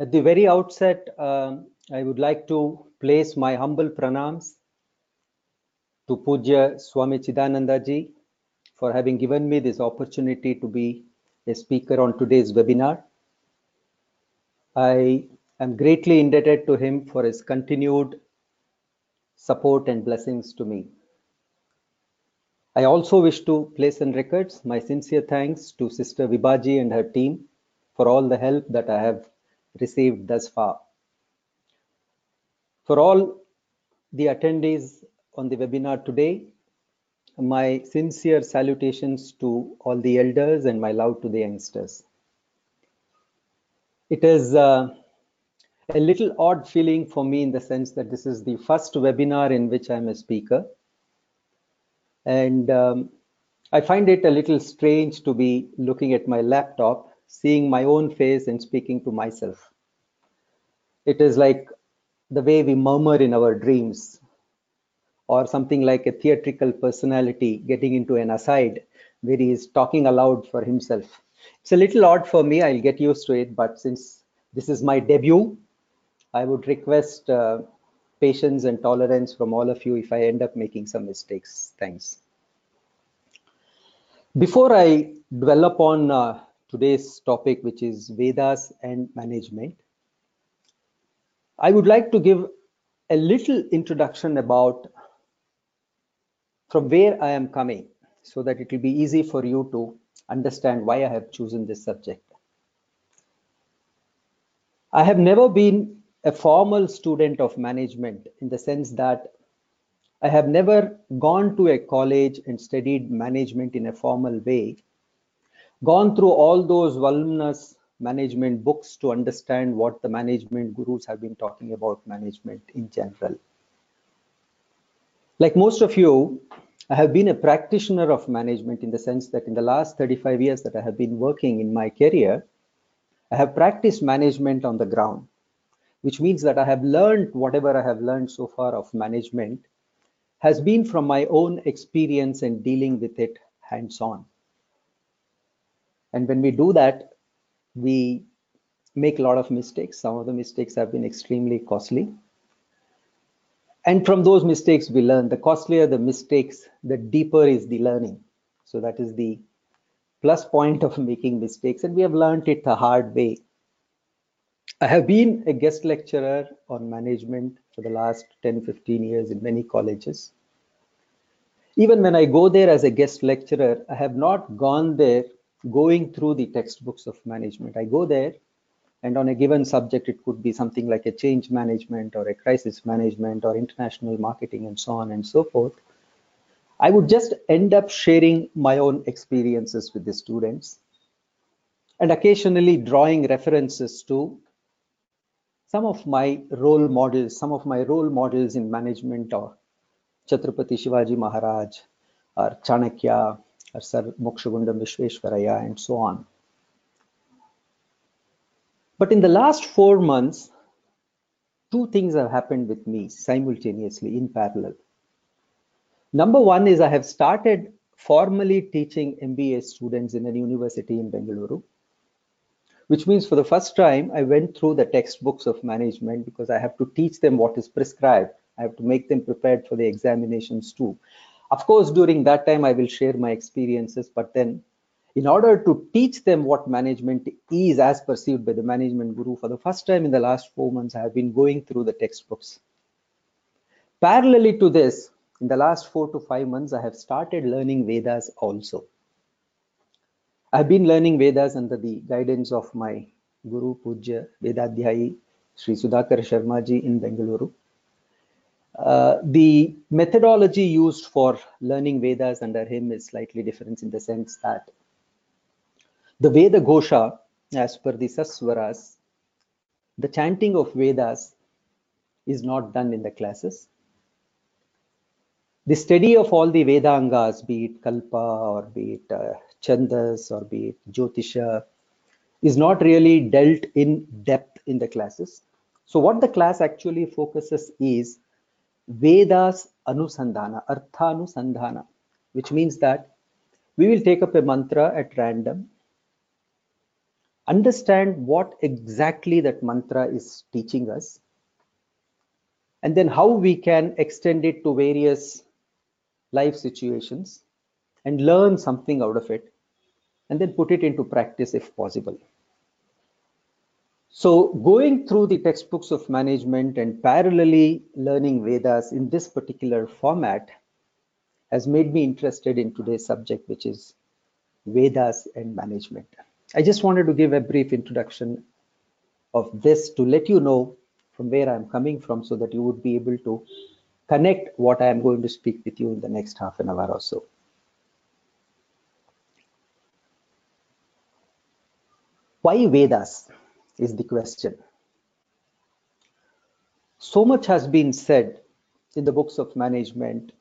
At the very outset, I would like to place my humble pranams to Pujya Swami Chidananda ji for having given me this opportunity to be a speaker on today's webinar. I am greatly indebted to him for his continued support and blessings to me. I also wish to place on records my sincere thanks to Sister Vibhaji and her team for all the help that I have received thus far. For all the attendees on the webinar today, my sincere salutations to all the elders and my love to the youngsters. It is a little odd feeling for me in the sense that this is the first webinar in which I'm a speaker. And I find it a little strange to be looking at my laptop, seeing my own face and speaking to myself. It is like the way we murmur in our dreams, or something like a theatrical personality getting into an aside where he is talking aloud for himself. It's a little odd for me. I'll get used to it. But since this is my debut, I would request patience and tolerance from all of you if I end up making some mistakes. Thanks. Before I dwell upon today's topic, which is Vedas and management, I would like to give a little introduction about from where I am coming, so that it will be easy for you to understand why I have chosen this subject. I have never been a formal student of management in the sense that I have never gone to a college and studied management in a formal way, gone through all those voluminous management books to understand what the management gurus have been talking about management in general. Like most of you, I have been a practitioner of management in the sense that in the last 35 years that I have been working in my career, I have practiced management on the ground, which means that I have learned whatever I have learned so far of management has been from my own experience and dealing with it hands-on. And when we do that, we make a lot of mistakes. Some of the mistakes have been extremely costly. And from those mistakes, we learn. The costlier the mistakes, the deeper is the learning. So that is the plus point of making mistakes. And we have learned it the hard way. I have been a guest lecturer on management for the last 10, 15 years in many colleges. Even when I go there as a guest lecturer, I have not gone there going through the textbooks of management. I go there, and on a given subject, it could be something like a change management or a crisis management or international marketing and so on and so forth. I would just end up sharing my own experiences with the students and occasionally drawing references to some of my role models in management are Chhatrapati Shivaji Maharaj or Chanakya or Sir Mokshagundam Vishveshwaraya and so on. But in the last 4 months, two things have happened with me simultaneously in parallel. Number one is I have started formally teaching MBA students in a university in Bengaluru, which means for the first time, I went through the textbooks of management because I have to teach them what is prescribed. I have to make them prepared for the examinations too. Of course, during that time, I will share my experiences, but then in order to teach them what management is as perceived by the management guru, for the first time in the last 4 months, I have been going through the textbooks. Parallelly to this, in the last 4 to 5 months, I have started learning Vedas also. I've been learning Vedas under the guidance of my Guru Pujya Vedadhyayi Sri Sudhakar Sharma ji in Bengaluru. The methodology used for learning Vedas under him is slightly different in the sense that the Veda Ghosha, as per the Saswaras, the chanting of Vedas is not done in the classes. The study of all the Vedangas, be it Kalpa or be it Chandas or be it Jyotisha, is not really dealt in depth in the classes. So what the class actually focuses is Vedas Anusandhana, Arthanusandhana, which means that we will take up a mantra at random understand what exactly that mantra is teaching us, and then how we can extend it to various life situations and learn something out of it, and then put it into practice if possible. So going through the textbooks of management and parallelly learning Vedas in this particular format has made me interested in today's subject, which is Vedas and management. I just wanted to give a brief introduction of this to let you know from where I'm coming from, so that you would be able to connect what I am going to speak with you in the next half an hour or so. Why Vedas is the question. So much has been said in the books of management.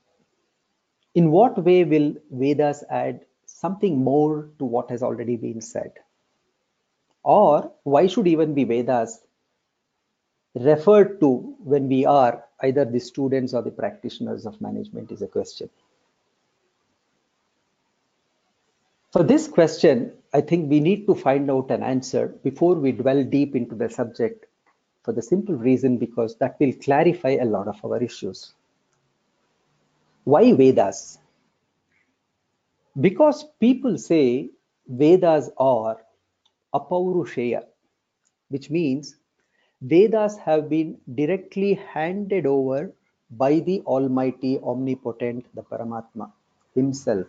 In what way will Vedas add something more to what has already been said? Or why should even be Vedas referred to when we are either the students or the practitioners of management is a question. For this question, I think we need to find out an answer before we dwell deep into the subject, for the simple reason because that will clarify a lot of our issues. Why Vedas? Because people say Vedas are apaurushaya, which means Vedas have been directly handed over by the Almighty, Omnipotent, the Paramatma himself.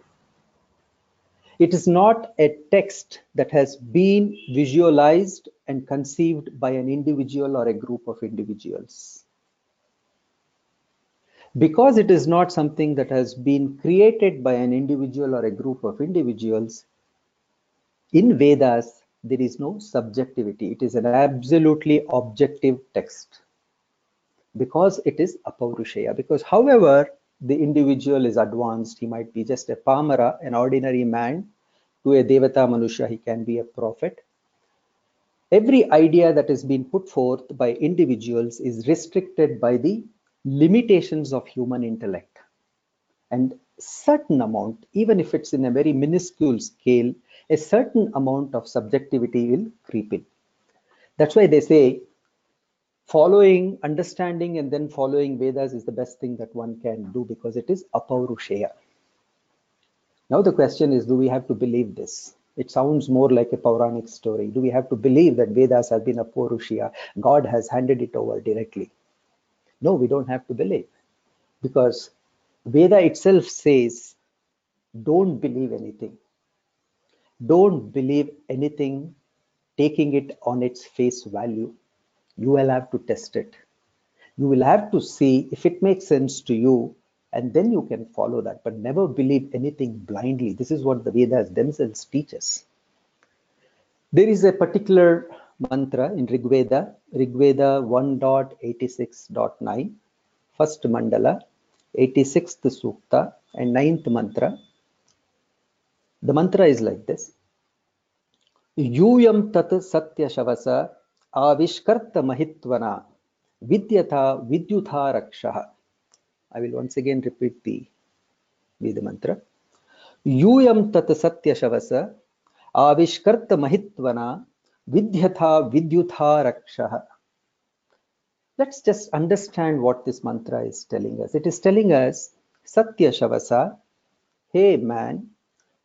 It is not a text that has been visualized and conceived by an individual or a group of individuals. Because it is not something that has been created by an individual or a group of individuals, in Vedas, there is no subjectivity. It is an absolutely objective text. Because it is apaurushaya. Because however the individual is advanced, he might be just a pamara, an ordinary man, to a devata manusha, he can be a prophet. Every idea that is being put forth by individuals is restricted by the limitations of human intellect. And certain amount, even if it's in a very minuscule scale, a certain amount of subjectivity will creep in. That's why they say following, understanding, and then following Vedas is the best thing that one can do, because it is apaurushaya. Now the question is, do we have to believe this? It sounds more like a Puranic story. Do we have to believe that Vedas have been apaurushaya? God has handed it over directly. No, we don't have to believe, because Veda itself says, don't believe anything. Don't believe anything taking it on its face value. You will have to test it. You will have to see if it makes sense to you, and then you can follow that, but never believe anything blindly. This is what the Vedas themselves teach us. There is a particular mantra in Rig Veda 1.86.9, first mandala, 86th sukta, and 9th mantra. The mantra is like this: Yuyam tat satya shavasa avishkarta mahitvana vidyatha vidyutha rakshaha. I will once again repeat the Veda mantra. Yuyam tat satya shavasa avishkarta mahitvana vidyatha vidyutha rakshaha. Let's just understand what this mantra is telling us. It is telling us, Satya Shavasa, hey man,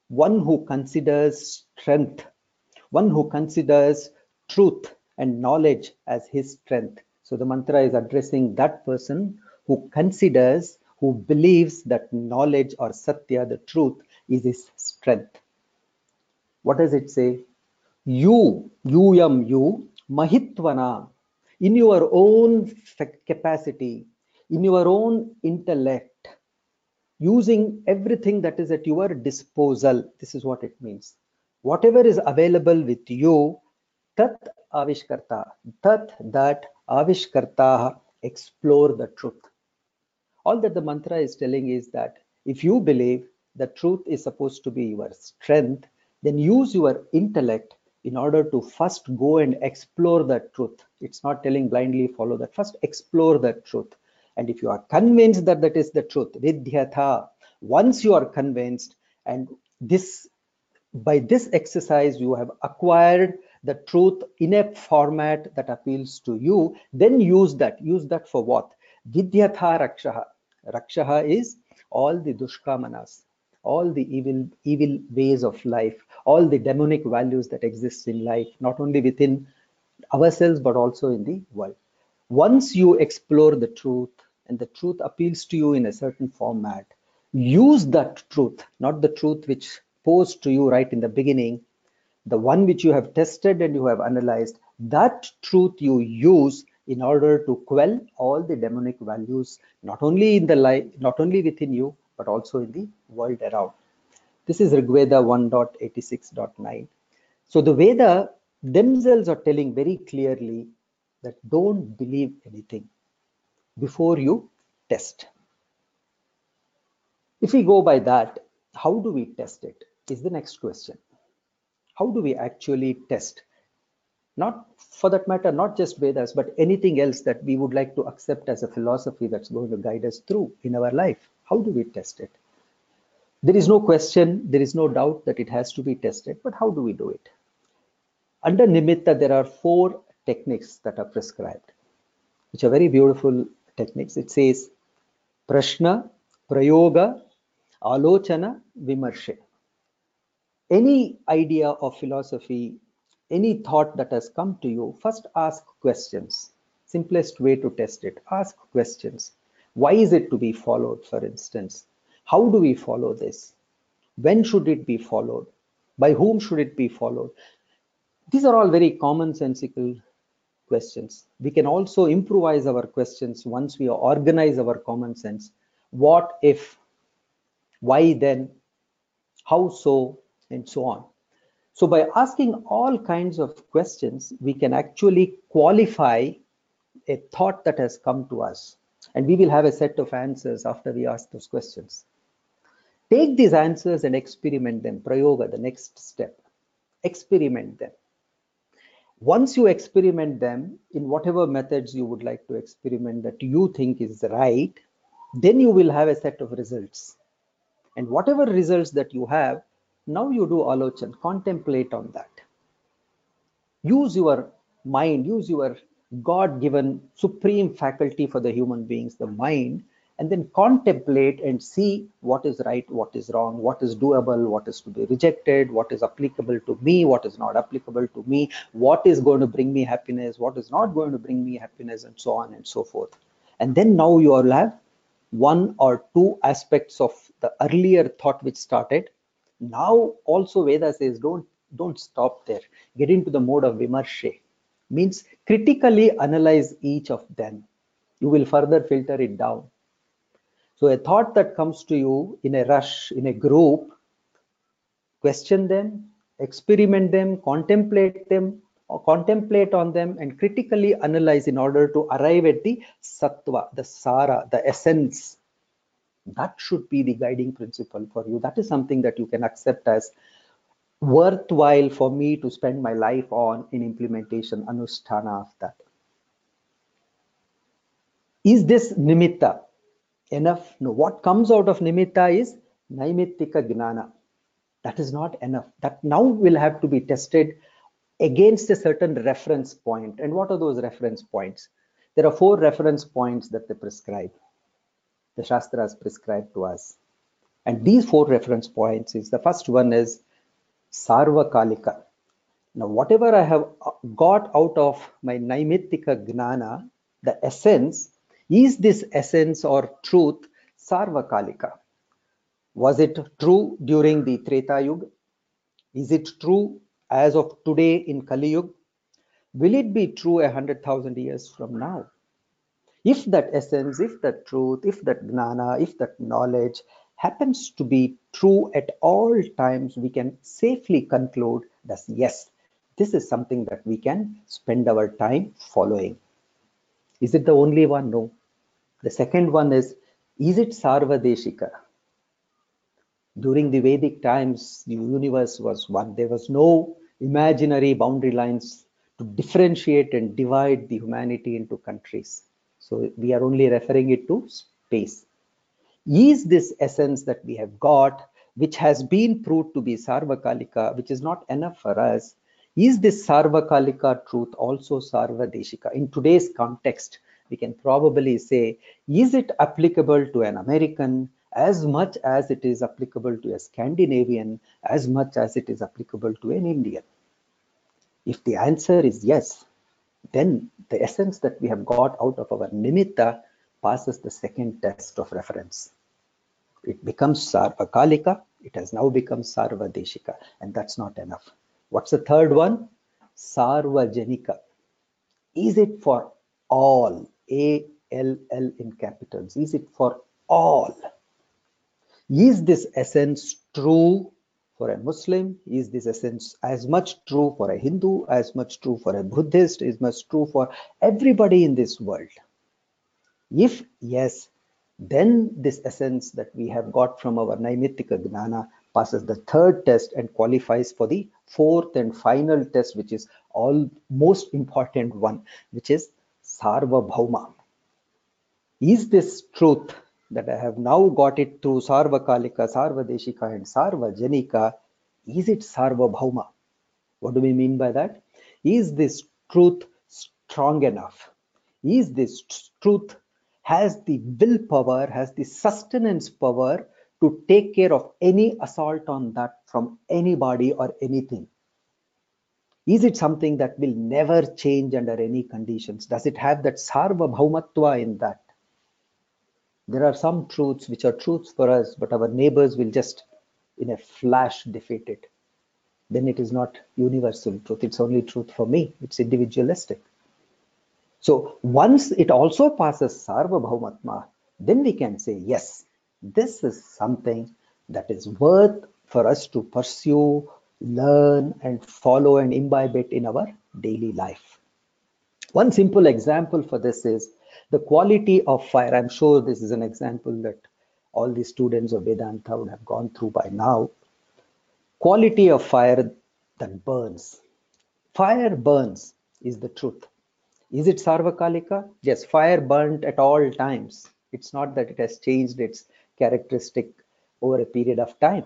one who considers strength, one who considers truth and knowledge as his strength. So the mantra is addressing that person who considers, who believes that knowledge or Satya, the truth, is his strength. What does it say? You, Mahitvana, in your own capacity, in your own intellect, using everything that is at your disposal. This is what it means. Whatever is available with you, tat avishkarta, that avishkarta, explore the truth. All that the mantra is telling is that if you believe the truth is supposed to be your strength, then use your intellect in order to first go and explore that truth. It's not telling blindly follow that. First explore that truth. And if you are convinced that that is the truth, vidyatha, once you are convinced, and this by this exercise you have acquired the truth in a format that appeals to you, then use that. Use that for what? Vidyatha rakshaha. Rakshaha is all the dushkamanas, all the evil ways of life, all the demonic values that exist in life, not only within ourselves but also in the world. Once you explore the truth and the truth appeals to you in a certain format, use that truth, not the truth which posed to you right in the beginning, the one which you have tested and you have analyzed. That truth you use in order to quell all the demonic values, not only in the life, not only within you, but also in the world around. This is Rigveda 1.86.9. So the Veda themselves are telling very clearly that don't believe anything before you test. If we go by that, how do we test it? Is the next question. How do we actually test? Not, for that matter, not just Vedas, but anything else that we would like to accept as a philosophy that's going to guide us through in our life. How do we test it? There is no question, there is no doubt that it has to be tested, but how do we do it? Under Nimitta, there are 4 techniques that are prescribed, which are very beautiful techniques. It says Prashna, Prayoga, Alochana, Vimarshe. Any idea of philosophy, any thought that has come to you, first ask questions. Simplest way to test it, ask questions. Why is it to be followed, for instance? How do we follow this? When should it be followed? By whom should it be followed? These are all very commonsensical questions. We can also improvise our questions once we organize our common sense. What if? Why then? How so? And so on. So by asking all kinds of questions, we can actually qualify a thought that has come to us. And we will have a set of answers after we ask those questions. Take these answers and experiment them. Prayoga, the next step. Experiment them. Once you experiment them in whatever methods you would like to experiment that you think is right, then you will have a set of results. And whatever results that you have, now you do alochan, contemplate on that. Use your mind, use your God-given supreme faculty for the human beings, the mind, and then contemplate and see what is right, what is wrong, what is doable, what is to be rejected, what is applicable to me, what is not applicable to me, what is going to bring me happiness, what is not going to bring me happiness, and so on and so forth. And then now you all have 1 or 2 aspects of the earlier thought which started. Now also Veda says don't stop there. Get into the mode of vimarshe. Means critically analyze each of them. You will further filter it down. So a thought that comes to you in a rush, in a group, question them, experiment them, or contemplate on them, and critically analyze in order to arrive at the sattva, the sara, the essence. That should be the guiding principle for you. That is something that you can accept as worthwhile for me to spend my life on in implementation, anusthana of that. Is this nimitta enough? No. What comes out of nimitta is naimittika gnana. That is not enough. That now will have to be tested against a certain reference point. And what are those reference points? There are 4 reference points that they prescribe. The Shastras prescribe to us. And these 4 reference points is, the first one is sarvakalika. Now, whatever I have got out of my naimittika gnana, the essence, is this essence or truth sarvakalika? Was it true during the Treta Yuga? Is it true as of today in Kali Yuga? Will it be true 100,000 years from now? If that essence, if that truth, if that gnana, if that knowledge happens to be true at all times, we can safely conclude that yes, this is something that we can spend our time following. Is it the only one? No. The second one is it sarvadeshika? During the Vedic times, the universe was one. There was no imaginary boundary lines to differentiate and divide the humanity into countries. So we are only referring it to space. Is this essence that we have got, which has been proved to be sarvakalika, which is not enough for us, Is this Sarvakalika truth also Sarvadeshika? In today's context, we can probably say, is it applicable to an American as much as it is applicable to a Scandinavian, as much as it is applicable to an Indian? If the answer is yes, then the essence that we have got out of our nimitta passes the second test of reference. It becomes Sarvakalika, it has now become Sarvadeshika, and that's not enough. What's the third one? Sarvajanika. Is it for all? ALL in capitals. Is it for all? Is this essence true for a Muslim? Is this essence as much true for a Hindu, as much true for a Buddhist, as much true for everybody in this world? If yes, then this essence that we have got from our Naimittika Gnana passes the third test and qualifies for the fourth and final test, which is all most important one, which is Sarvabhauma. Is this truth that I have now got it through Sarvakalika, Sarvadeshika, and Sarvajanika, is it Sarvabhauma? What do we mean by that? Is this truth strong enough? Is this truth has the willpower, has the sustenance power to take care of any assault on that from anybody or anything? Is it something that will never change under any conditions? Does it have that Sarvabhaumatva in that? There are some truths which are truths for us, but our neighbors will just in a flash defeat it. Then it is not universal truth. It's only truth for me. It's individualistic. So once it also passes Sarvabhaumatma, then we can say, yes, this is something that is worth for us to pursue, learn, and follow and imbibe it in our daily life. One simple example for this is the quality of fire. I'm sure this is an example that all the students of Vedanta would have gone through by now. Quality of fire that burns. Fire burns is the truth. Is it Sarvakalika? Yes, fire burnt at all times. It's not that it has changed its characteristic over a period of time.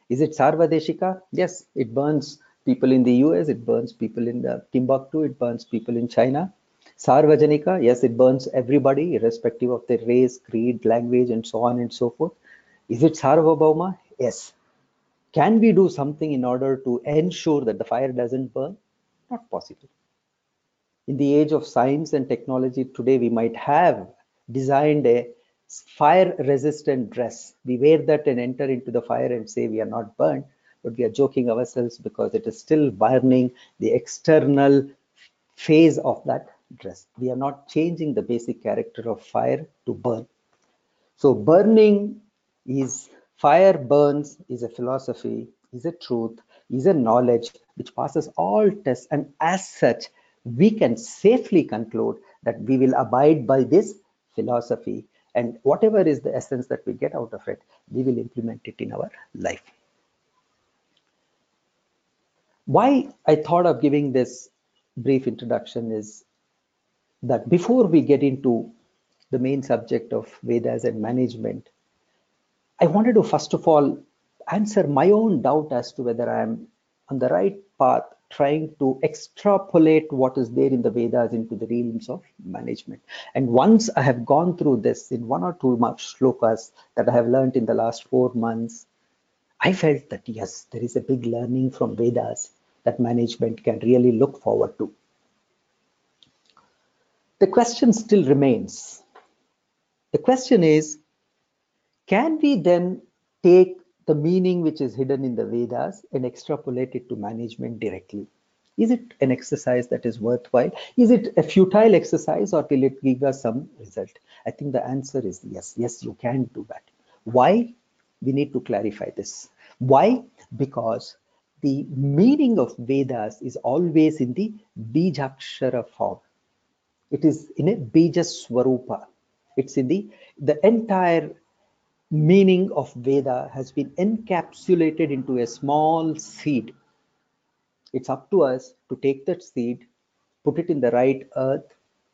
Is it Sarvadeshika? Yes, it burns people in the US, it burns people in the Timbuktu, it burns people in China. Sarvajanika, yes, it burns everybody, irrespective of their race, creed, language, and so on and so forth. Is it Sarvabhauma? Yes. Can we do something in order to ensure that the fire doesn't burn? Not possible. In the age of science and technology today, we might have designed a fire resistant dress. We wear that and enter into the fire and say we are not burned, but we are joking ourselves because it is still burning the external phase of that dress. We are not changing the basic character of fire to burn. So burning is, fire burns is a philosophy, is a truth, is a knowledge which passes all tests, and as such we can safely conclude that we will abide by this philosophy, and whatever is the essence that we get out of it, we will implement it in our life. Why I thought of giving this brief introduction is that before we get into the main subject of Vedas and management, I wanted to first of all answer my own doubt as to whether I am on the right path trying to extrapolate what is there in the Vedas into the realms of management. And once I have gone through this in one or two shlokas that I have learned in the last 4 months, I felt that yes, there is a big learning from Vedas that management can really look forward to. The question still remains. The question is, can we then take the meaning which is hidden in the Vedas and extrapolate it to management directly? Is it an exercise that is worthwhile? Is it a futile exercise, or will it give us some result? I think the answer is yes. Yes, you can do that. Why? We need to clarify this. Why? Because the meaning of Vedas is always in the Bijakshara form. It is in a Bija Swarupa. It's in the entire meaning of Veda has been encapsulated into a small seed. It's up to us to take that seed, put it in the right earth,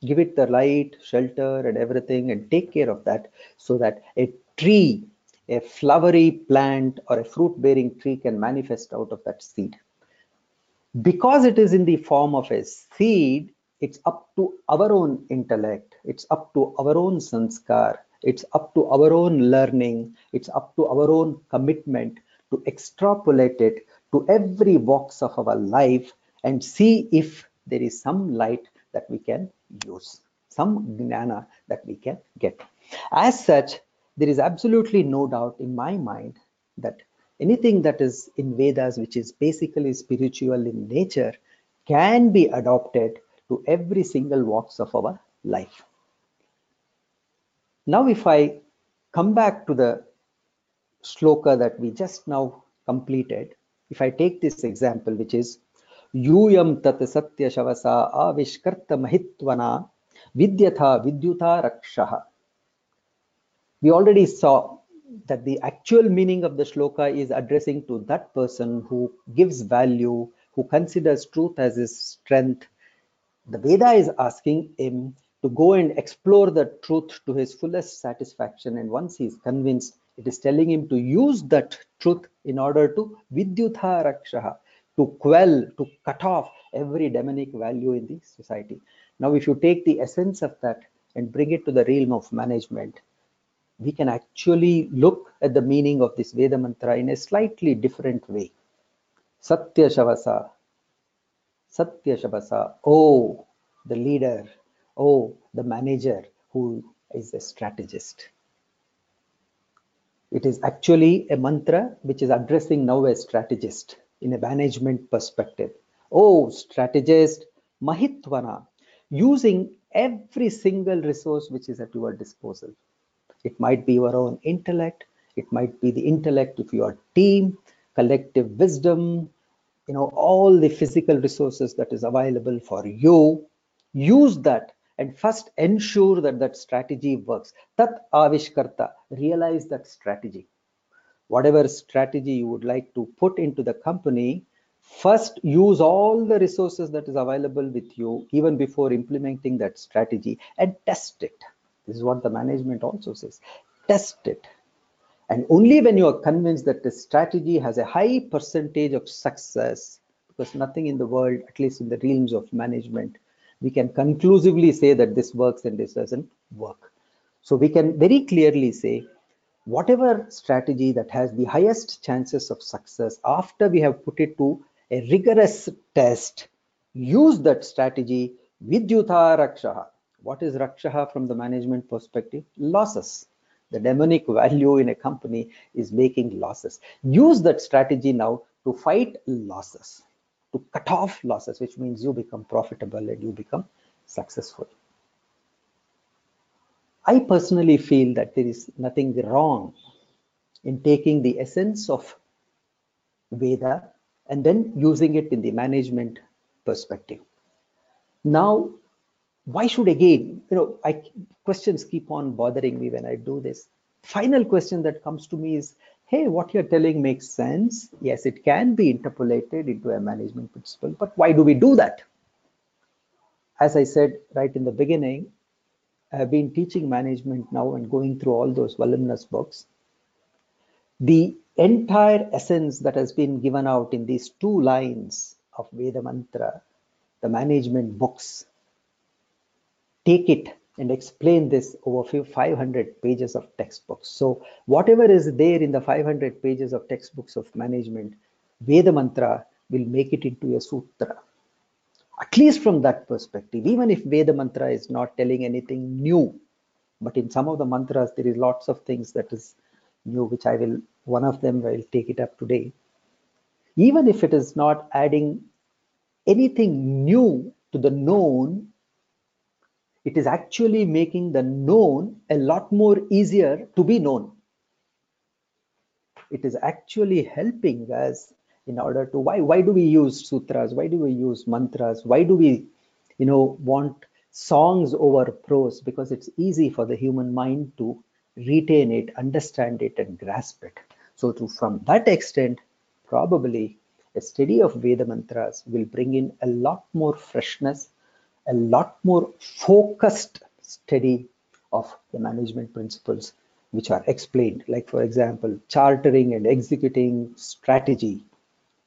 give it the light, shelter, and everything, and take care of that so that a tree, a flowery plant, or a fruit bearing tree can manifest out of that seed. Because it is in the form of a seed, it's up to our own intellect, it's up to our own sanskar, it's up to our own learning, it's up to our own commitment to extrapolate it to every box of our life and see if there is some light that we can use, some jnana that we can get. As such, there is absolutely no doubt in my mind that anything that is in Vedas, which is basically spiritual in nature, can be adopted to every single walks of our life. Now, if I come back to the shloka that we just now completed, if I take this example, which is Yuyam tat satya shavasa avishkarta mahitvana vidyatha vidyuta rakshaha. We already saw that the actual meaning of the shloka is addressing to that person who gives value, who considers truth as his strength. The Veda is asking him to go and explore the truth to his fullest satisfaction, and once he is convinced, it is telling him to use that truth in order to vidyutha rakshaha, to quell, to cut off every demonic value in the society. Now, if you take the essence of that and bring it to the realm of management, we can actually look at the meaning of this Veda mantra in a slightly different way. Satya Shavasa, Satya Shavasa, oh, the leader, oh, the manager who is a strategist. It is actually a mantra which is addressing now a strategist in a management perspective. Oh, strategist, Mahitvana, using every single resource which is at your disposal. It might be your own intellect, it might be the intellect of your team, collective wisdom, all the physical resources that is available for you. Use that and first ensure that that strategy works. Tat avishkarta, realize that strategy. Whatever strategy you would like to put into the company, first use all the resources that is available with you even before implementing that strategy, and test it. This is what the management also says. Test it. And only when you are convinced that the strategy has a high percentage of success, because nothing in the world, at least in the realms of management, we can conclusively say that this works and this doesn't work. So we can very clearly say whatever strategy that has the highest chances of success, after we have put it to a rigorous test, use that strategy. Vidyutha rakshaha. What is rakshaha from the management perspective? Losses. The demonic value in a company is making losses. Use that strategy now to fight losses, to cut off losses, which means you become profitable and you become successful. I personally feel that there is nothing wrong in taking the essence of Veda and then using it in the management perspective. Now, why should again, questions keep on bothering me when I do this. Final question that comes to me is, hey, what you're telling makes sense. Yes, it can be interpolated into a management principle, but why do we do that? As I said right in the beginning, I have been teaching management now and going through all those voluminous books. The entire essence that has been given out in these 2 lines of Veda Mantra, the management books, take it and explain this over 500 pages of textbooks. So whatever is there in the 500 pages of textbooks of management, Veda Mantra will make it into a sutra. At least from that perspective, even if Veda Mantra is not telling anything new, but in some of the mantras, there is lots of things that is new, which one of them I will take it up today. Even if it is not adding anything new to the known, it is actually making the known a lot more easier to be known. It is actually helping us in order to, why do we use sutras? Why do we use mantras? Why do we, want songs over prose? Because it's easy for the human mind to retain it, understand it, and grasp it. So from that extent, probably a study of Veda mantras will bring in a lot more freshness, a lot more focused study of the management principles which are explained. Like, for example, chartering and executing strategy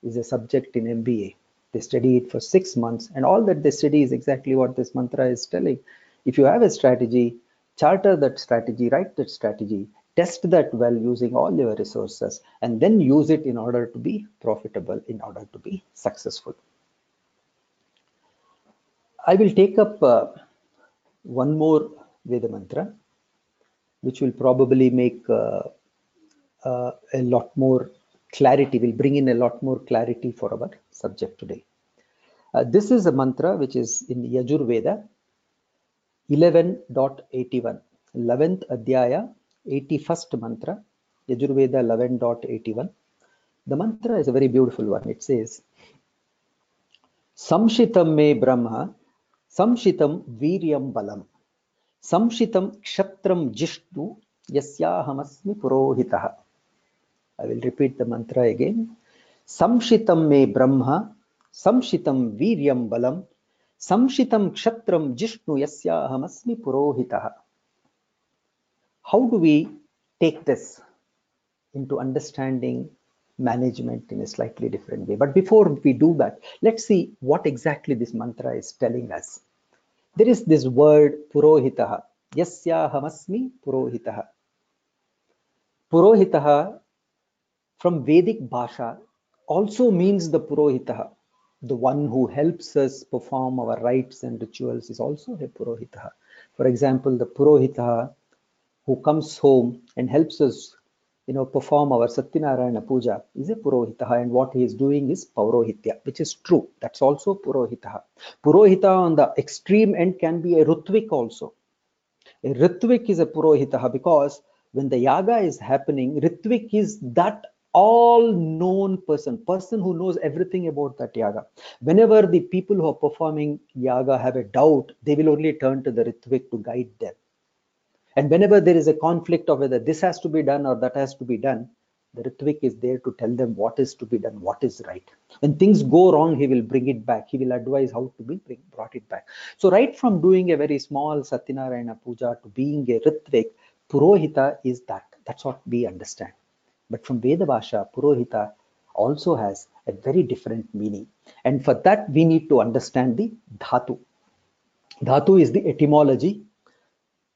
is a subject in MBA. They study it for 6 months, and all that they study is exactly what this mantra is telling. If you have a strategy, charter that strategy, write that strategy, test that well using all your resources, and then use it in order to be profitable, in order to be successful. I will take up one more Veda mantra, which will probably make a lot more clarity, will bring in a lot more clarity for our subject today. This is a mantra which is in Yajur Veda 11.81, 11th Adhyaya, 81st mantra, Yajur Veda 11.81. The mantra is a very beautiful one. It says, Samshitam me Brahma, Samshitam Viryam Balam, Samshitam Kshatram Jishtu, Yasyahamasmi Purohitaha. I will repeat the mantra again. Samshitam me Brahma, Samshitam Viryam Balam, Samshitam Kshatram Jishnu Yasyahamasmi Purohitaha. How do we take this into understanding management in a slightly different way? But before we do that, let's see what exactly this mantra is telling us. There is this word Purohitaha, Yasyahamasmi Purohitaha. Purohitaha from Vedic Bhasha also means the Purohitaha. The one who helps us perform our rites and rituals is also a Purohitaha. For example, the Purohitaha who comes home and helps us, perform our Satyanarayana Puja is a Purohitaha, and what he is doing is Paurohitya, which is true. That's also Purohitaha. Purohita on the extreme end can be a Ritvik also. A Ritvik is a Purohitaha because when the yaga is happening, Ritvik is that all-known person who knows everything about that yaga. Whenever the people who are performing yaga have a doubt, they will only turn to the Ritvik to guide them. And whenever there is a conflict of whether this has to be done or that has to be done, the Ritvik is there to tell them what is to be done, what is right. When things go wrong, he will bring it back. He will advise how to be brought it back. So right from doing a very small Satyanarayana Puja to being a Ritvik, Purohita is that. That's what we understand. But from Veda Bhasha, Purohita also has a very different meaning. And for that, we need to understand the Dhatu. Dhatu is the etymology.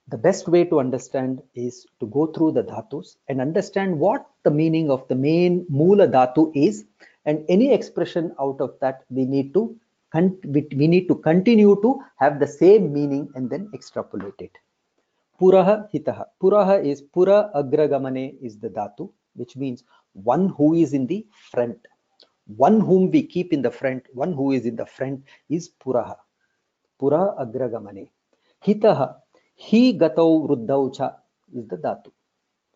The best way to understand is to go through the dhatus and understand what the meaning of the main Mula Dhatu is, and any expression out of that we need to continue to have the same meaning and then extrapolate it. Puraha Hitaha. Puraha is Pura Agragamane is the Dhatu, which means one who is in the front. One whom we keep in the front, one who is in the front is Puraha. Pura Agragamane. Hitaha. He gatau ruddaucha is the dhatu.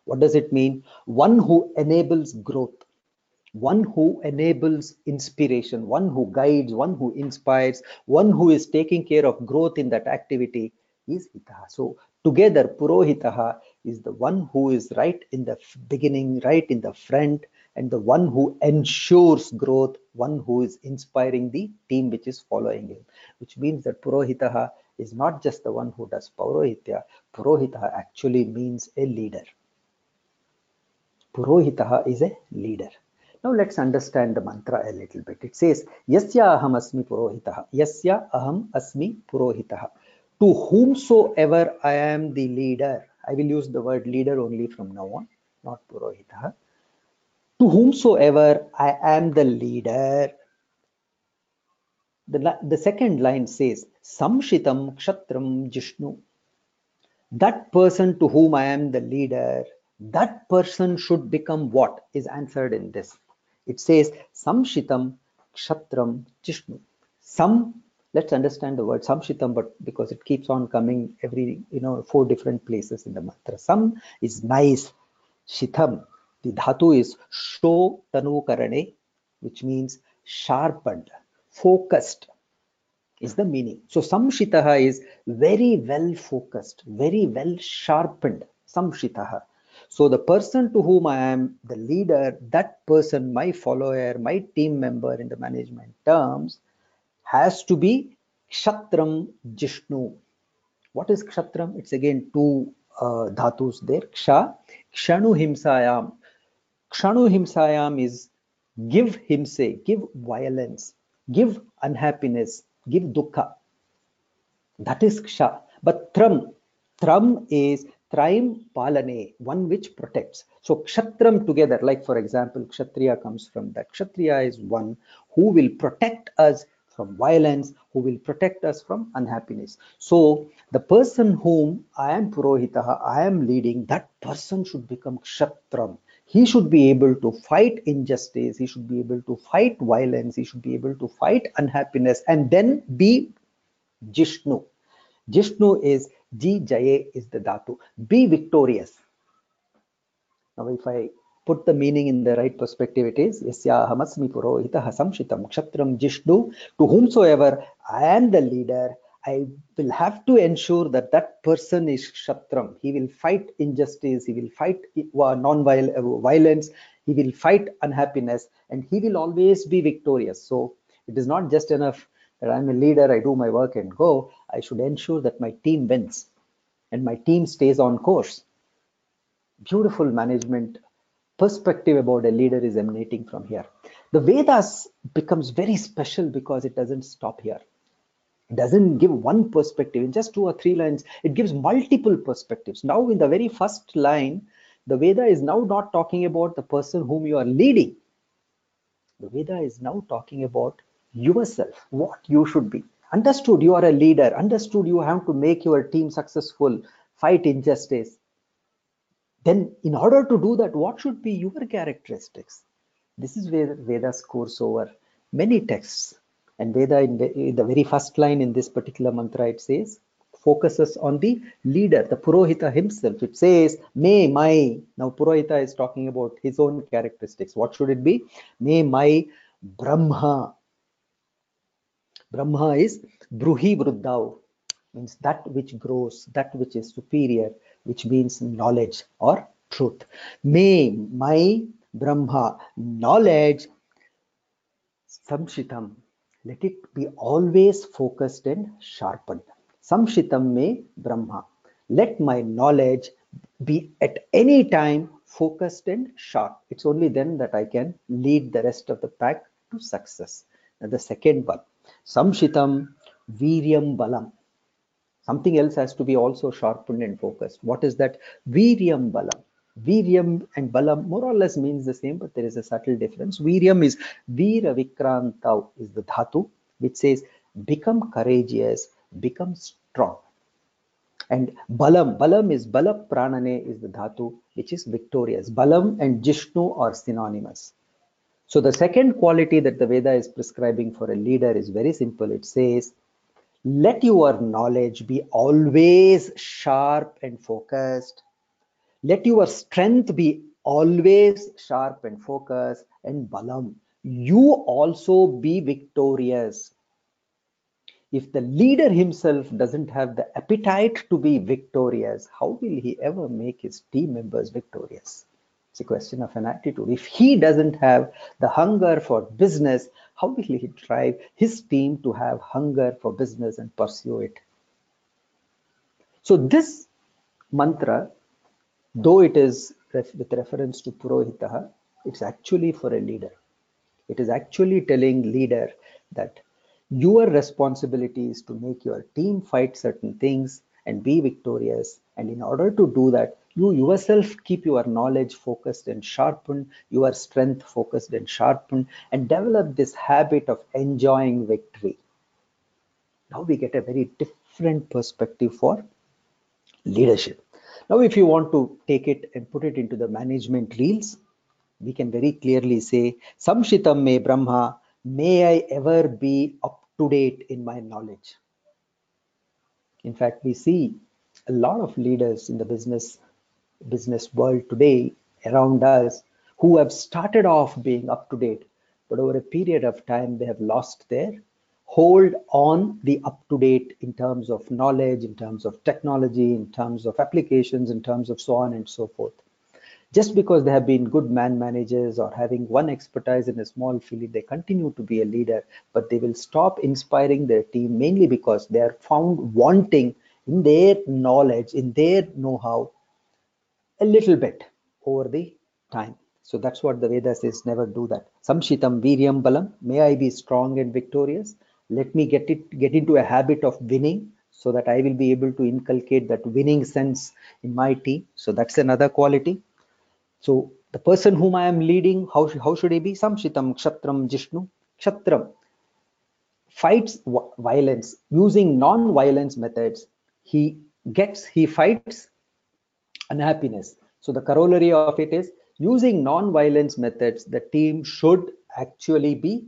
What does it mean? One who enables growth, one who enables inspiration, one who guides, one who inspires, one who is taking care of growth in that activity is hitaha. So together, Purohitaha is the one who is right in the beginning, right in the front, and the one who ensures growth, one who is inspiring the team which is following him, which means that Purohitaha is not just the one who does Paurohitya. Purohitaha actually means a leader. Purohitaha is a leader. Now let's understand the mantra a little bit. It says, Yasya aham asmi purohitaha. Yasya aham asmi purohitaha. To whomsoever I am the leader. I will use the word leader only from now on, not purohitaha. To whomsoever I am the leader. The second line says, Samshitam kshatram jishnu. That person to whom I am the leader, that person should become what is answered in this. It says, Samshitam kshatram jishnu. Let's understand the word Samshitam, but because it keeps on coming every, 4 different places in the mantra. Sam is nice. Shitam. The dhatu is sho tanu karane, which means sharpened, focused is the meaning. So samshitaha is very well focused, very well sharpened. Samshitaha. So the person to whom I am the leader, that person, my follower, my team member in the management terms, has to be kshatram jishnu. What is kshatram? It's again 2 dhatus there. Ksha, kshanu himsayam. Kshanu himsayam is give himse, give violence, give unhappiness, give dukkha. That is ksha. But tram is traim palane, one which protects. So kshatram together, like for example, kshatriya comes from that. Kshatriya is one who will protect us from violence, who will protect us from unhappiness. So the person whom I am purohitaha, I am leading, that person should become kshatram. He should be able to fight injustice, he should be able to fight violence, he should be able to fight unhappiness, and then be Jishnu. Jishnu is Ji Jaye is the Dhatu. Be victorious. Now, if I put the meaning in the right perspective, it is Yasya Hamasmi Purohita Hasamshitam Kshatram Jishnu. To whomsoever I am the leader, I will have to ensure that that person is Kshatram. He will fight injustice, he will fight non-violence, he will fight unhappiness, and he will always be victorious. So it is not just enough that I'm a leader, I do my work and go. I should ensure that my team wins and my team stays on course. Beautiful management perspective about a leader is emanating from here. The Vedas becomes very special because it doesn't stop here. It doesn't give one perspective in just 2 or 3 lines. It gives multiple perspectives. Now, in the very first line, the Veda is now not talking about the person whom you are leading. The Veda is now talking about yourself, what you should be. Understood you are a leader, understood you have to make your team successful, fight injustice. Then in order to do that, what should be your characteristics? This is where Vedas scores over many texts. And Veda in the very first line in this particular mantra, it says, focuses on the leader, the Purohita himself. It says, may my. Now Purohita is talking about his own characteristics. What should it be? May my Brahma. Brahma is Bruhi Vruddhav, means that which grows, that which is superior, which means knowledge or truth. May my Brahma knowledge samshitam, let it be always focused and sharpened. Samshitam me Brahma. Let my knowledge be at any time focused and sharp. It's only then that I can lead the rest of the pack to success. And the second one, Samshitam Viryam Balam. Something else has to be also sharpened and focused. What is that? Viryam Balam. Viryam and Balam more or less means the same, but there is a subtle difference. Viryam is Veera Vikrantav is the dhatu, which says become courageous, become strong. And Balam is Bala Pranane is the dhatu, which is victorious. Balam and Jishnu are synonymous. So the second quality that the Veda is prescribing for a leader is very simple. It says, let your knowledge be always sharp and focused. Let your strength be always sharp and focused. And Balam, you also be victorious. If the leader himself doesn't have the appetite to be victorious, how will he ever make his team members victorious? It's a question of an attitude. If he doesn't have the hunger for business, how will he drive his team to have hunger for business and pursue it? So this mantra, though it is with reference to Purohitaha, it's actually for a leader. It is actually telling leader that your responsibility is to make your team fight certain things and be victorious. And in order to do that, you yourself keep your knowledge focused and sharpened, your strength focused and sharpened, and develop this habit of enjoying victory. Now we get a very different perspective for leadership. Now, if you want to take it and put it into the management reels, we can very clearly say, Samshitam me Brahma, may I ever be up to date in my knowledge. In fact, we see a lot of leaders in the business world today around us who have started off being up to date, but over a period of time, they have lost their hold on the up to date in terms of knowledge, in terms of technology, in terms of applications, in terms of so on and so forth. Just because they have been good man managers or having one expertise in a small field, they continue to be a leader, but they will stop inspiring their team mainly because they are found wanting in their knowledge, in their know-how a little bit over the time. So that's what the Veda says, never do that. Samshitam Viryam Balam, may I be strong and victorious. Let me get into a habit of winning so that I will be able to inculcate that winning sense in my team. So that's another quality. So the person whom I am leading, how should he be? Samshitam Kshatram Jishnu. Kshatram fights violence using non-violence methods. He fights unhappiness. So the corollary of it is using non-violence methods, the team should actually be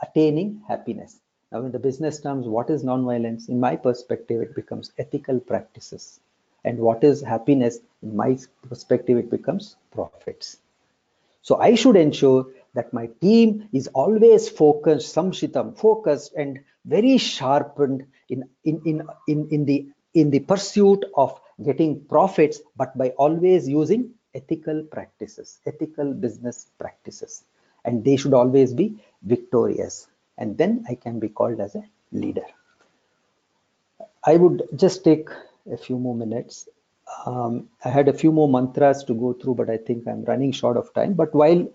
attaining happiness. Now, in the business terms, what is non-violence? In my perspective, it becomes ethical practices. And what is happiness? In my perspective, it becomes profits. So I should ensure that my team is always focused, samshitam, focused and very sharpened in the pursuit of getting profits, but by always using ethical practices, ethical business practices. And they should always be victorious. And then I can be called as a leader. I would just take a few more minutes. I had a few more mantras to go through, but I think I'm running short of time. But while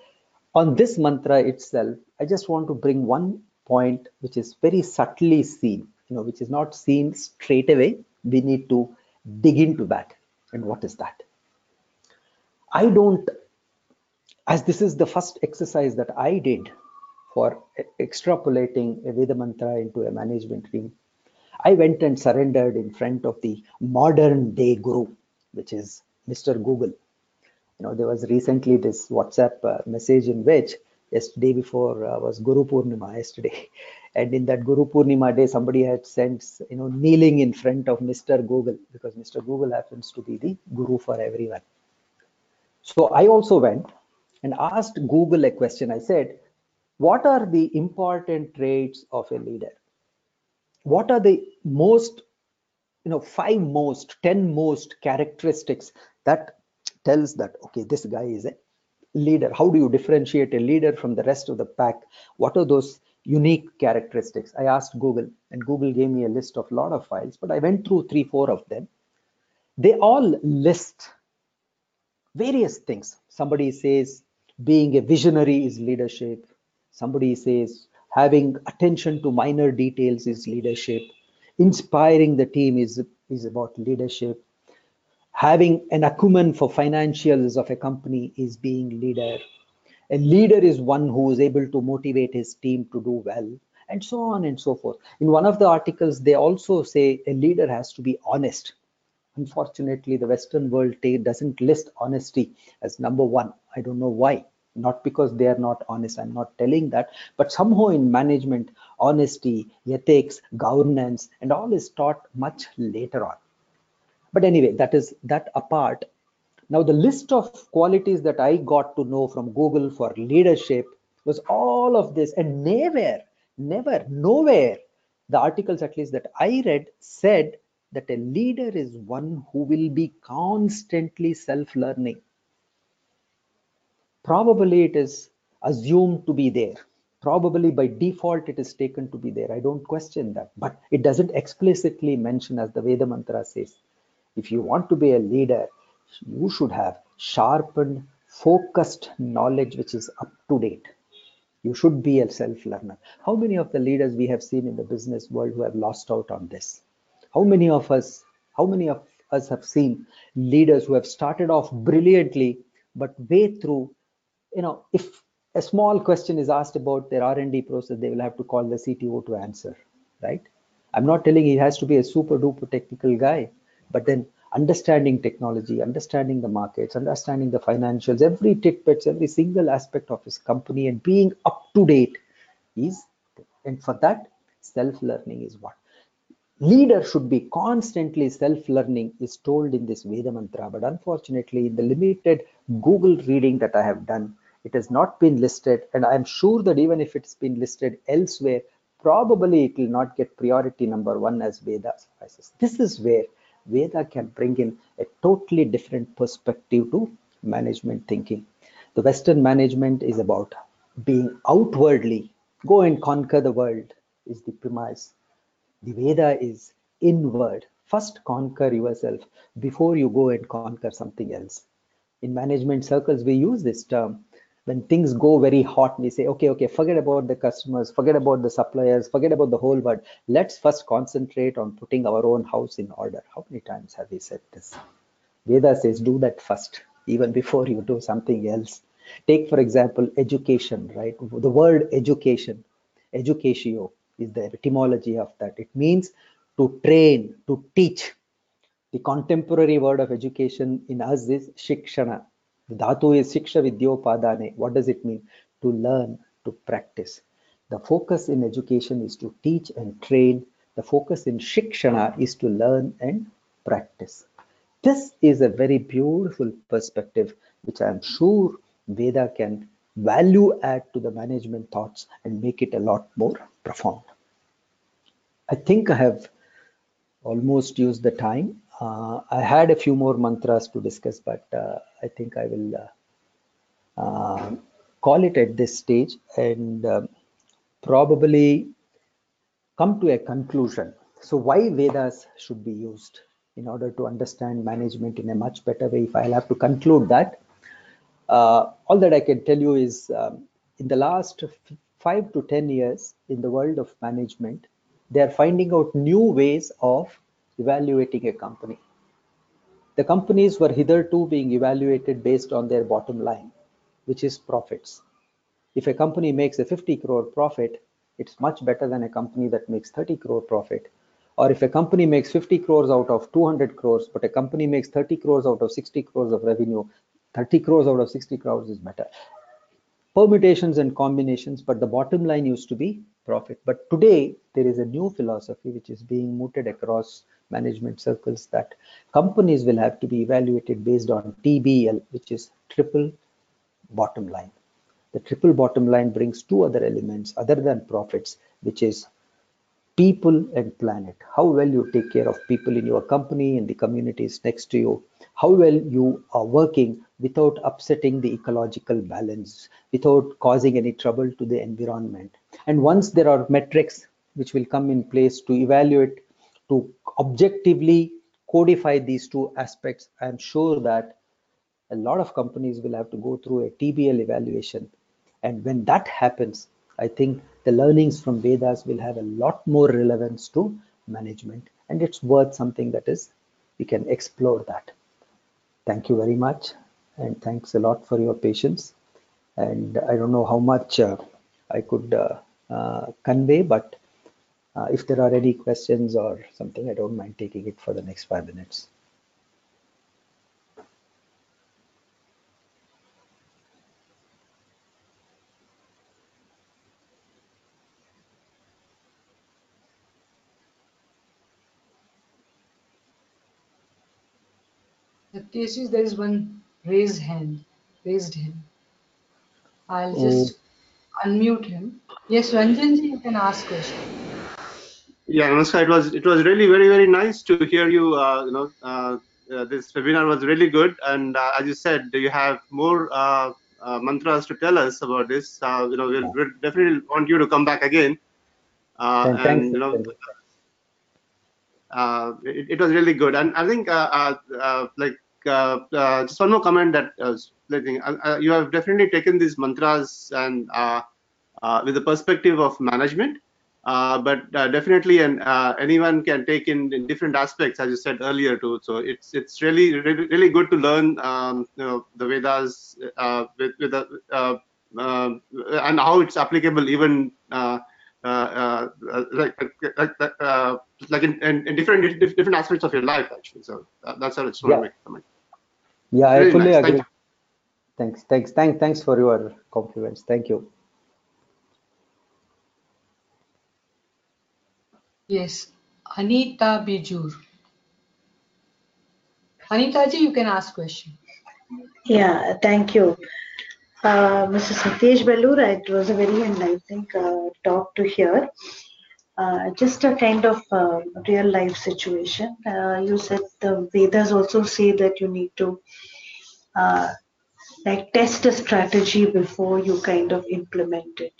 on this mantra itself, I just want to bring one point which is very subtly seen, which is not seen straight away. We need to dig into that. And what is that? I don't, as this is the first exercise that I did for extrapolating a Veda mantra into a management team, I went and surrendered in front of the modern day guru, which is Mr. Google. There was recently this WhatsApp message in which yesterday before was Guru Purnima yesterday. And in that Guru Purnima day, somebody had sent, kneeling in front of Mr. Google, because Mr. Google happens to be the guru for everyone. So I also went and asked Google a question. I said, what are the important traits of a leader? What are the most 5 most 10 most characteristics that tells that okay, this guy is a leader? How do you differentiate a leader from the rest of the pack? What are those unique characteristics? I asked Google, and Google gave me a list of a lot of files, but I went through 3-4 of them. They all list various things. Somebody says being a visionary is leadership. Somebody says having attention to minor details is leadership. Inspiring the team is about leadership. Having an acumen for financials of a company is being leader. A leader is one who is able to motivate his team to do well, and so on and so forth. In one of the articles, they also say a leader has to be honest. Unfortunately, the Western world doesn't list honesty as number one. I don't know why. Not because they are not honest. I'm not telling that. But somehow in management, honesty, ethics, governance, and all is taught much later on. But anyway, that apart. Now, the list of qualities that I got to know from Google for leadership was all of this, and nowhere, the articles at least that I read said that a leader is one who will be constantly self-learning. Probably it is assumed to be there. Probably by default it is taken to be there. I don't question that, but it doesn't explicitly mention, as the Veda mantra says. If you want to be a leader, you should have sharpened, focused knowledge which is up to date. You should be a self-learner. How many of the leaders we have seen in the business world who have lost out on this? How many of us have seen leaders who have started off brilliantly, but way through, if a small question is asked about their R&D process, they will have to call the CTO to answer, right? I'm not telling he has to be a super duper technical guy, but then understanding technology, understanding the markets, understanding the financials, every tidbits, every single aspect of his company, and being up to date is, and for that, self-learning is what. Leader should be constantly self-learning is told in this Veda mantra, but unfortunately in the limited Google reading that I have done, it has not been listed, and I'm sure that even if it's been listed elsewhere, probably it will not get priority number one as Veda suffices. This is where Veda can bring in a totally different perspective to management thinking. The Western management is about being outwardly, go and conquer the world is the premise. The Veda is inward. First conquer yourself before you go and conquer something else. In management circles, we use this term. When things go very hot, we say, okay, forget about the customers, forget about the suppliers, forget about the whole world. Let's first concentrate on putting our own house in order. How many times have we said this? Veda says, do that first, even before you do something else. Take, for example, education, right? The word education, educatio, is the etymology of that. It means to train, to teach. The contemporary word of education in us is shikshana. The dhatu is shiksha vidyopadane. What does it mean? To learn, to practice. The focus in education is to teach and train. The focus in shikshana is to learn and practice. This is a very beautiful perspective, which I am sure Veda can value add to the management thoughts and make it a lot more profound. I think I have almost used the time. I had a few more mantras to discuss, but I think I will call it at this stage and probably come to a conclusion. So why Vedas should be used in order to understand management in a much better way? If I'll have to conclude that, all that I can tell you is in the last 5 to 10 years in the world of management, they are finding out new ways of evaluating a company. The companies were hitherto being evaluated based on their bottom line, which is profits. If a company makes a 50 crore profit, it's much better than a company that makes 30 crore profit. Or if a company makes 50 crores out of 200 crores, but a company makes 30 crores out of 60 crores of revenue, 30 crores out of 60 crores is better. Permutations and combinations, but the bottom line used to be profit. But today there is a new philosophy which is being mooted across management circles that companies will have to be evaluated based on TBL, which is triple bottom line. The triple bottom line brings two other elements other than profits, which is people and planet. How well you take care of people in your company and the communities next to you. How well you are working without upsetting the ecological balance, without causing any trouble to the environment. And once there are metrics which will come in place to evaluate, to objectively codify these two aspects, I'm sure that a lot of companies will have to go through a TBL evaluation. And when that happens, I think the learnings from Vedas will have a lot more relevance to management. And it's worth something that is, we can explore that. Thank you very much. And thanks a lot for your patience. And I don't know how much I could convey, but if there are any questions or something, I don't mind taking it for the next 5 minutes. Satyasis, there is one raised hand. I'll just unmute him. Yes, Ranjanji, you can ask question. Yeah, Namaskar. It was really very nice to hear you. This webinar was really good, and as you said, you have more mantras to tell us about this. We'll definitely want you to come back again. Thanks. It was really good, and I think just one more comment that you have definitely taken these mantras and with the perspective of management. But definitely, and anyone can take in different aspects, as you said earlier too. So it's really good to learn the Vedas with the and how it's applicable even like in different aspects of your life actually. So that's how it's going to make comment. Yeah, I fully nice. agree. Thanks for your compliments. Thank you. Yes, Anita Bijur. Anita ji, you can ask question. Yeah, thank you. Mr. Satyesh Belur, it was a very enlightening talk to hear. Just a kind of real life situation. You said the Vedas also say that you need to like test a strategy before you kind of implement it.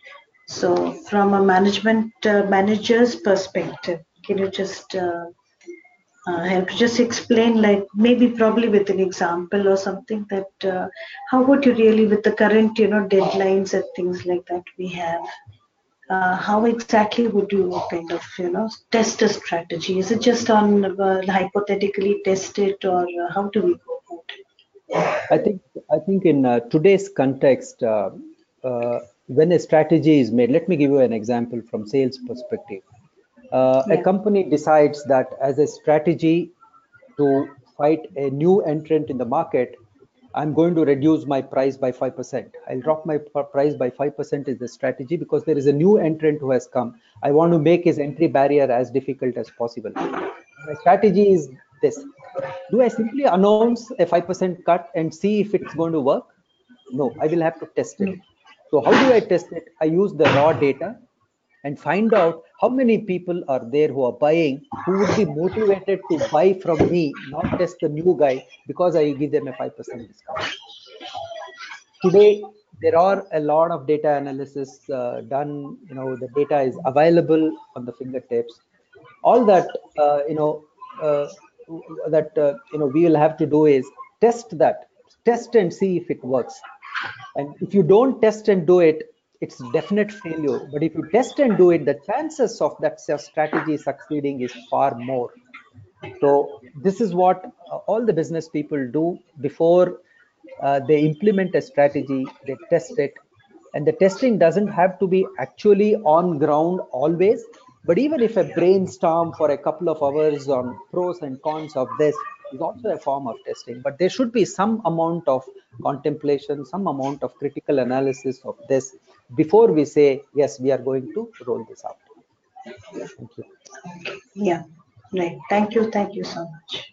So from a manager's perspective, can you just help to just explain, like maybe probably with an example or something, that how would you really, with the current, deadlines and things like that we have, how exactly would you kind of, test a strategy? Is it just on hypothetically test it, or how do we go about it? I think in today's context, when a strategy is made, let me give you an example from sales perspective. A Yeah. company decides that as a strategy to fight a new entrant in the market, I'm going to reduce my price by 5%. I'll drop my price by 5% is the strategy because there is a new entrant who has come. I want to make his entry barrier as difficult as possible. My strategy is this. Do I simply announce a 5% cut and see if it's going to work? No, I will have to test it. So how do I test it? I use the raw data and find out how many people are there who are buying, who would be motivated to buy from me, not just the new guy, because I give them a 5% discount. Today, there are a lot of data analysis done. The data is available on the fingertips. All that, we will have to do is test and see if it works. And if you don't test and do it, it's definite failure. But if you test and do it, the chances of that strategy succeeding is far more. So this is what all the business people do before they implement a strategy. They test it, and the testing doesn't have to be actually on ground always. But even if a brainstorm for a couple of hours on pros and cons of this is also a form of testing. But there should be some amount of contemplation, some amount of critical analysis of this before we say, yes, we are going to roll this out. Thank you. Yeah, right. Thank you so much.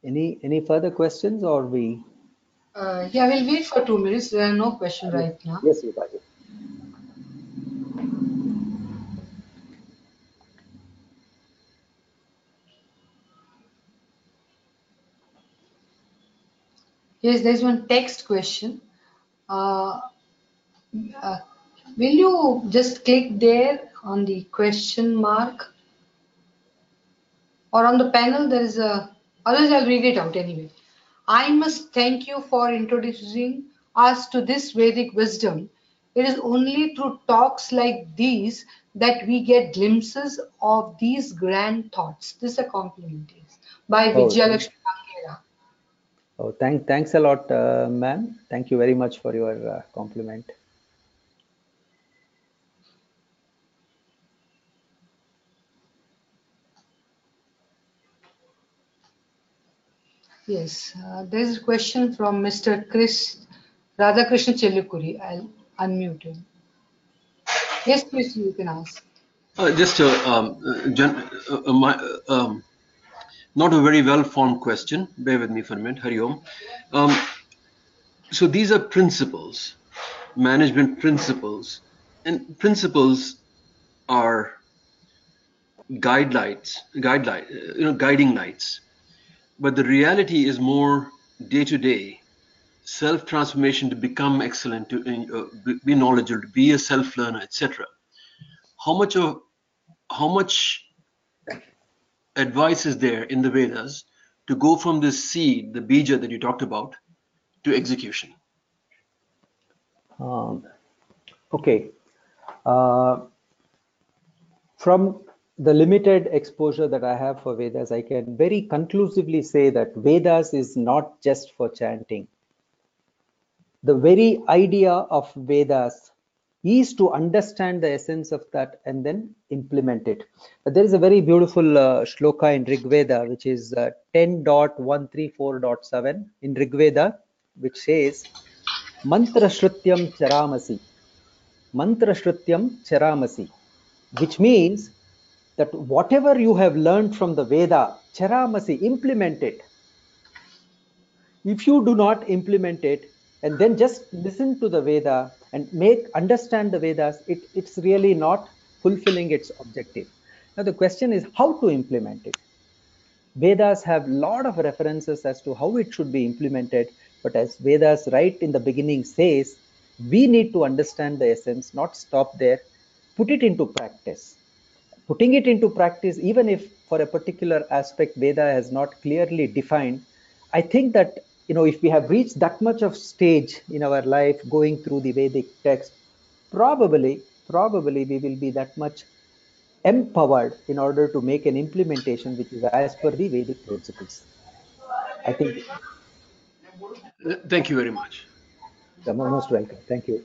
Any further questions, or we? Yeah, we'll wait for 2 minutes. There are no questions right now. Yes, Vibhaji. Yes, there's one text question. Uh, uh, will you just click there on the question mark, or on the panel? There is a. Otherwise, I'll read it out anyway. I must thank you for introducing us to this Vedic wisdom. It is only through talks like these that we get glimpses of these grand thoughts. This is a compliment, yes, by Oh, Vijayalakshmi Angera. thanks a lot, ma'am. Thank you very much for your compliment. Yes, there's a question from Mr. Radhakrishna Chellukuri. I'll unmute him. Yes, please, you can ask. Just not a very well-formed question. Bear with me for a minute. Hari Om. So these are principles, management principles, and principles are guiding lights. But the reality is more day-to-day self-transformation to become excellent, to be knowledgeable, to be a self-learner, etc. How much advice is there in the Vedas to go from this seed, the bija that you talked about, to execution? Okay. From the limited exposure that I have for Vedas, I can very conclusively say that Vedas is not just for chanting. The very idea of Vedas is to understand the essence of that and then implement it. There is a very beautiful shloka in Rig Veda, which is 10.134.7 in Rig Veda, which says, Mantra Shrutyam Charamasi. Mantra Shrutyam Charamasi, which means that whatever you have learned from the Veda, Charamasi, implement it. If you do not implement it and then just listen to the Veda and understand the Vedas, it's really not fulfilling its objective. Now the question is how to implement it. Vedas have a lot of references as to how it should be implemented, but as Vedas right in the beginning says, we need to understand the essence, not stop there, put it into practice. Putting it into practice, even if for a particular aspect Veda has not clearly defined, I think that if we have reached that much of stage in our life going through the Vedic text, probably we will be that much empowered in order to make an implementation which is as per the Vedic principles. I think Thank you very much. you're most welcome. Thank you.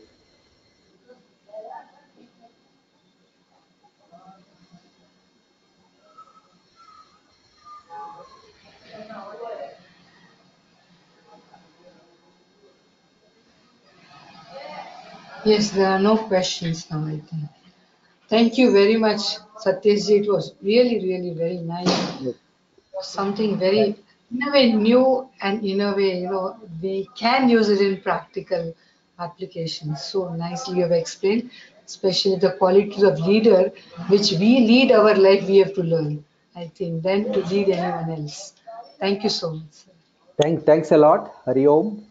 Yes, there are no questions now, I think. Thank you very much, Satyajit. It was really, really very nice. Something very, in a way, new, and in a way, we can use it in practical applications. So nicely you have explained, especially the qualities of leader, which we lead our life, we have to learn, I think, then to lead anyone else. Thank you so much, sir. Thanks a lot. Hari Om.